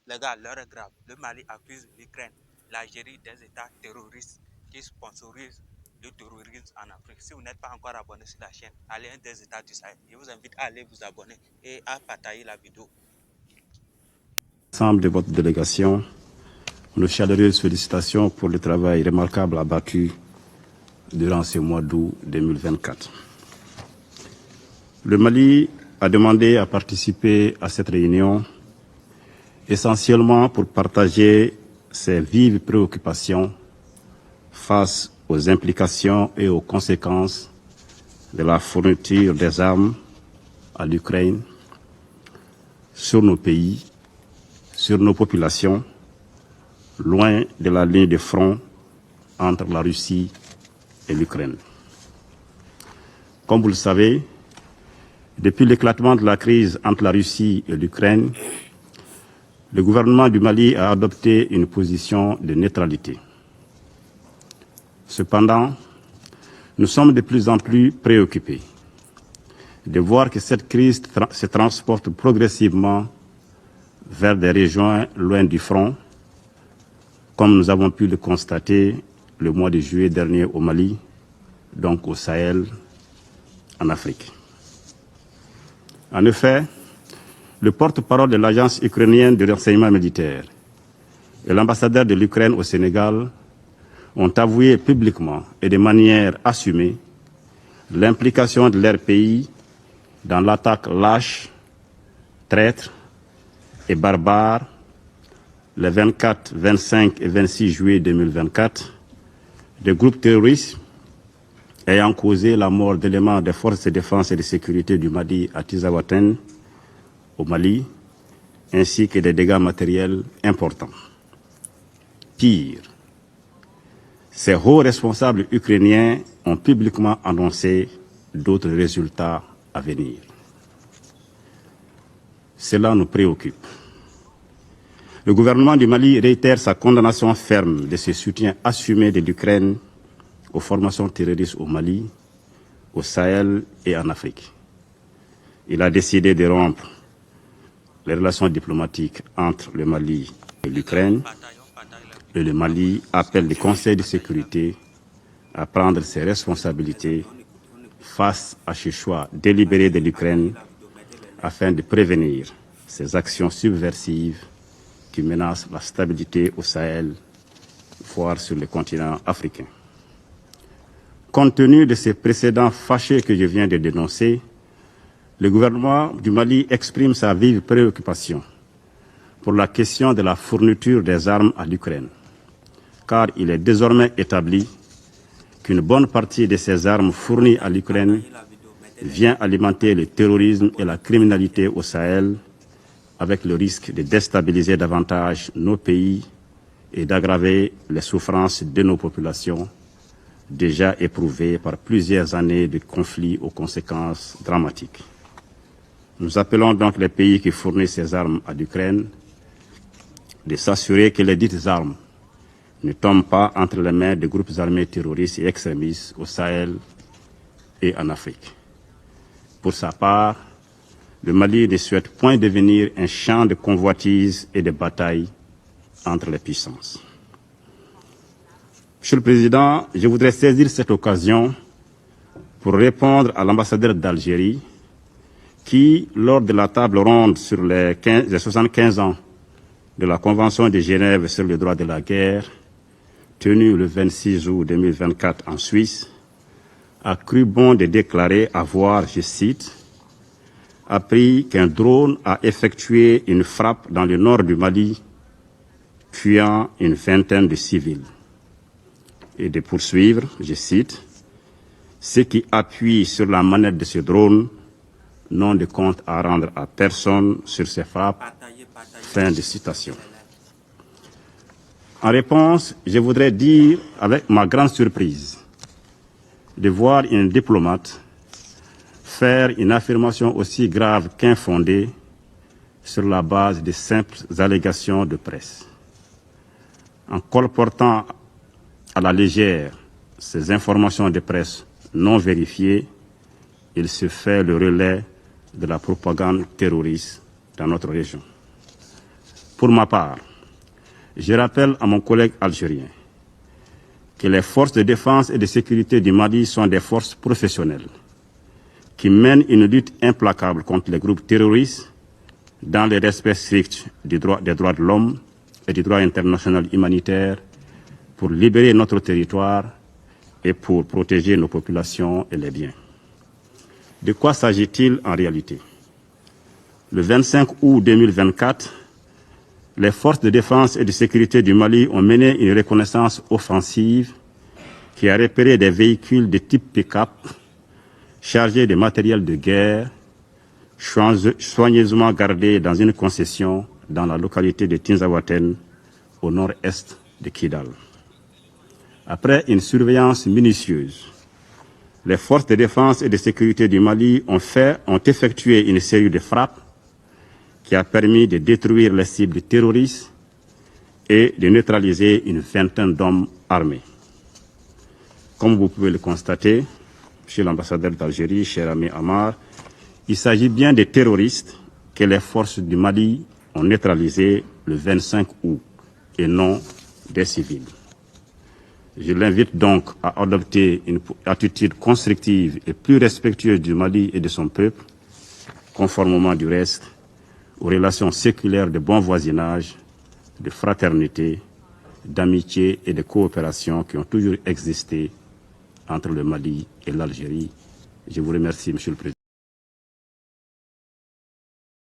Les gars, l'heure est grave. Le Mali accuse l'Ukraine, l'Algérie des États terroristes qui sponsorisent le terrorisme en Afrique. Si vous n'êtes pas encore abonné sur la chaîne, allez un des États du Sahel. Je vous invite à aller vous abonner et à partager la vidéo. Ensemble de votre délégation, nos chaleureuses félicitations pour le travail remarquable abattu durant ce mois d'août 2024. Le Mali a demandé à participer à cette réunion essentiellement pour partager ses vives préoccupations face aux implications et aux conséquences de la fourniture des armes à l'Ukraine sur nos pays, sur nos populations, loin de la ligne de front entre la Russie et l'Ukraine. Comme vous le savez, depuis l'éclatement de la crise entre la Russie et l'Ukraine, le gouvernement du Mali a adopté une position de neutralité. Cependant, nous sommes de plus en plus préoccupés de voir que cette crise se transporte progressivement vers des régions loin du front, comme nous avons pu le constater le mois de juillet dernier au Mali, donc au Sahel, en Afrique. En effet, le porte-parole de l'agence ukrainienne de renseignement militaire et l'ambassadeur de l'Ukraine au Sénégal ont avoué publiquement et de manière assumée l'implication de leur pays dans l'attaque lâche, traître et barbare les 24, 25 et 26 juillet 2024 des groupes terroristes ayant causé la mort d'éléments des forces de défense et de sécurité du Mali à Tizawaten, au Mali, ainsi que des dégâts matériels importants. Pire, ces hauts responsables ukrainiens ont publiquement annoncé d'autres résultats à venir. Cela nous préoccupe. Le gouvernement du Mali réitère sa condamnation ferme de ce soutien assumé de l'Ukraine aux formations terroristes au Mali, au Sahel et en Afrique. Il a décidé de rompre les relations diplomatiques entre le Mali et l'Ukraine. Et le Mali appelle le Conseil de sécurité à prendre ses responsabilités face à ce choix délibéré de l'Ukraine afin de prévenir ces actions subversives qui menacent la stabilité au Sahel, voire sur le continent africain. Compte tenu de ces précédents fâcheux que je viens de dénoncer, le gouvernement du Mali exprime sa vive préoccupation pour la question de la fourniture des armes à l'Ukraine, car il est désormais établi qu'une bonne partie de ces armes fournies à l'Ukraine vient alimenter le terrorisme et la criminalité au Sahel, avec le risque de déstabiliser davantage nos pays et d'aggraver les souffrances de nos populations, déjà éprouvées par plusieurs années de conflits aux conséquences dramatiques. Nous appelons donc les pays qui fournissent ces armes à l'Ukraine de s'assurer que les dites armes ne tombent pas entre les mains de groupes armés terroristes et extrémistes au Sahel et en Afrique. Pour sa part, le Mali ne souhaite point devenir un champ de convoitise et de bataille entre les puissances. Monsieur le Président, je voudrais saisir cette occasion pour répondre à l'ambassadeur d'Algérie qui, lors de la table ronde sur les 75 ans de la Convention de Genève sur le droit de la guerre, tenue le 26 août 2024 en Suisse, a cru bon de déclarer avoir, je cite, appris qu'un drone a effectué une frappe dans le nord du Mali, tuant une vingtaine de civils. Et de poursuivre, je cite, ceux qui appuient sur la manette de ce drone n'ont de compte à rendre à personne sur ces frappes. Fin de citation. En réponse, je voudrais dire avec ma grande surprise de voir une diplomate faire une affirmation aussi grave qu'infondée sur la base de simples allégations de presse. En colportant à la légère ces informations de presse non vérifiées, il se fait le relais de la propagande terroriste dans notre région. Pour ma part, je rappelle à mon collègue algérien que les forces de défense et de sécurité du Mali sont des forces professionnelles qui mènent une lutte implacable contre les groupes terroristes dans le respect strict des droits de l'homme et du droit international humanitaire pour libérer notre territoire et pour protéger nos populations et les biens. De quoi s'agit-il en réalité? Le 25 août 2024, les forces de défense et de sécurité du Mali ont mené une reconnaissance offensive qui a repéré des véhicules de type pick-up chargés de matériel de guerre, soigneusement gardés dans une concession dans la localité de Tinzaouaten, au nord-est de Kidal. Après une surveillance minutieuse, les forces de défense et de sécurité du Mali ont effectué une série de frappes qui a permis de détruire les cibles terroristes et de neutraliser une vingtaine d'hommes armés. Comme vous pouvez le constater, Monsieur l'ambassadeur d'Algérie, cher ami Amar, il s'agit bien des terroristes que les forces du Mali ont neutralisés le 25 août et non des civils. Je l'invite donc à adopter une attitude constructive et plus respectueuse du Mali et de son peuple, conformément du reste aux relations séculaires de bon voisinage, de fraternité, d'amitié et de coopération qui ont toujours existé entre le Mali et l'Algérie. Je vous remercie, Monsieur le Président.